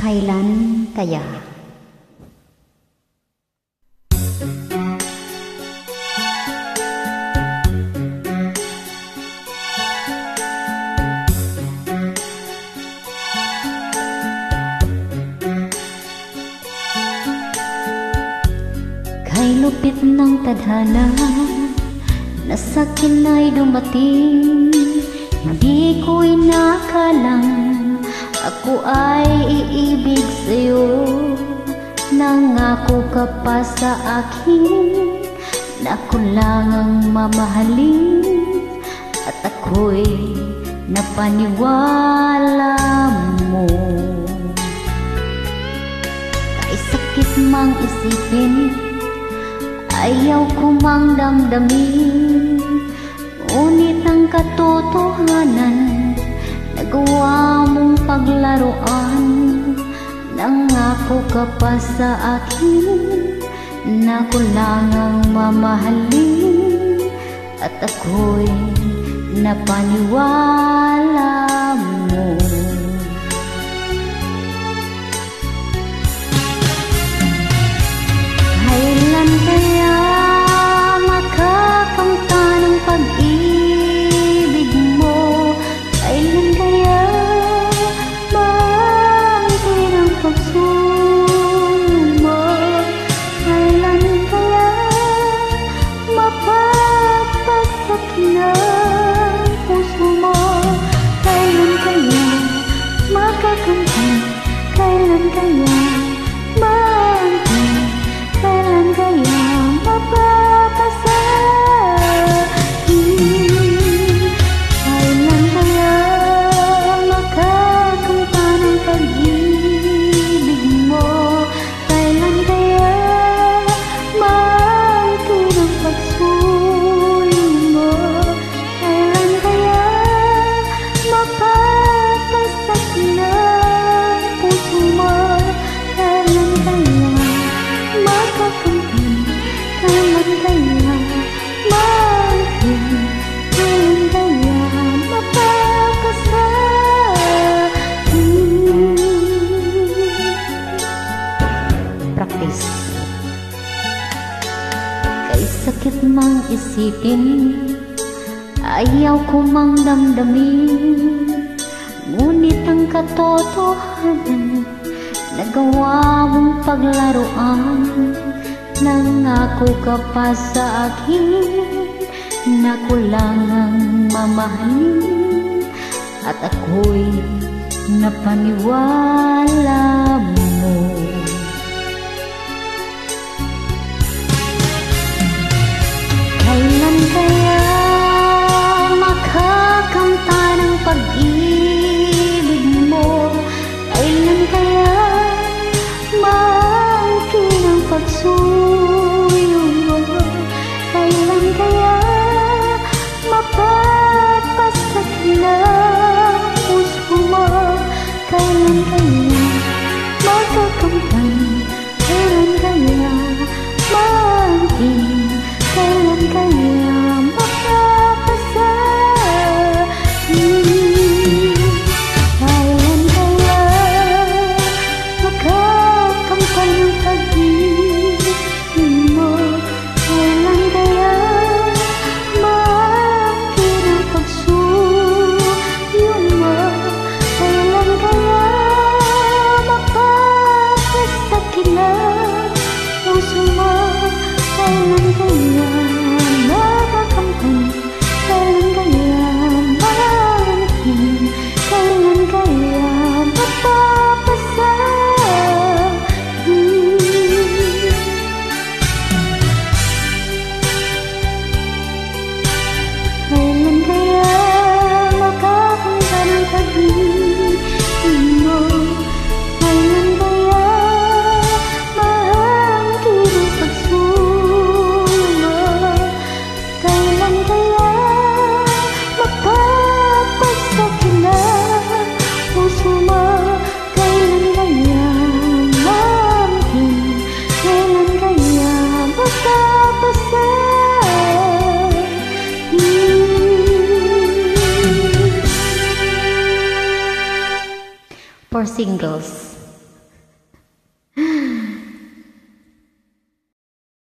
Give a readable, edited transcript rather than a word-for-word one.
Kailan kaya? Kay lupit ng tadhana na sa'kin ay dumating, hindi ko'y nakalang ako ay iibig sa'yo. Nangako ka pa sa akin na ako lang ang mamahalin, at ako'y napaniwala mo. Kay sakit mang isipin, ayaw ko mang damdamin, ngunit ang katotohanan nagawa mong paglaruan. Nangako ka pa sa akin na ako lang ang mamahalin, at ako'y napaniwala mo. Kailan kaya makakamta ng pag-ibig mo? Kailan kaya maangkin ang pagsuyo mo? Kailan kaya mapapagsak ng puso mo? Kailan kaya makakamtan? Kailan kaya maangkin? Kailan kaya mapapasahin? Kailan kaya makakamta ng pag-ibig mo? Kailan kaya maangkin ang pagsuyo mo? Kailan kaya mapapasakin ang puso mo? Kailan kaya makakamtan? Kailan kaya maangkin? Kailan kaya mapapakasahin? Practice. Kay sakit mang isipin, ayaw ko mang damdamin, ngunit ang katotohanan nagawa mong paglaruan. Nangako ka pa sa akin na ako lang ang mamahalin, at ako'y napaniwala mo. Kailan kaya makakamta ng pag-ibig mo? Kailan kaya maangkin ang pagsuyo mo? Kailan kaya mapapasakin ang puso mo? Kailan kaya makakamtan? Kailan kaya maangkin? Kailan kaya mapapasahin? Kailan kaya makakamtan ng pag-ibig mo? Kailan kaya maangkin ang pagsuyo mo? Kailan kaya mapapasakin ang puso mo? Kailan kaya makakamtan? Kailan kaya maangkin? Kailan kaya mapapasahin? Kailan kaya makakamta ng pag-ibig mo? Kailan kaya maangkin ang pagsuyo mo? Kailan kaya mapapasakin ang puso mo? Kailan kaya maangkin? Kailan kaya mapapasahin? For singles.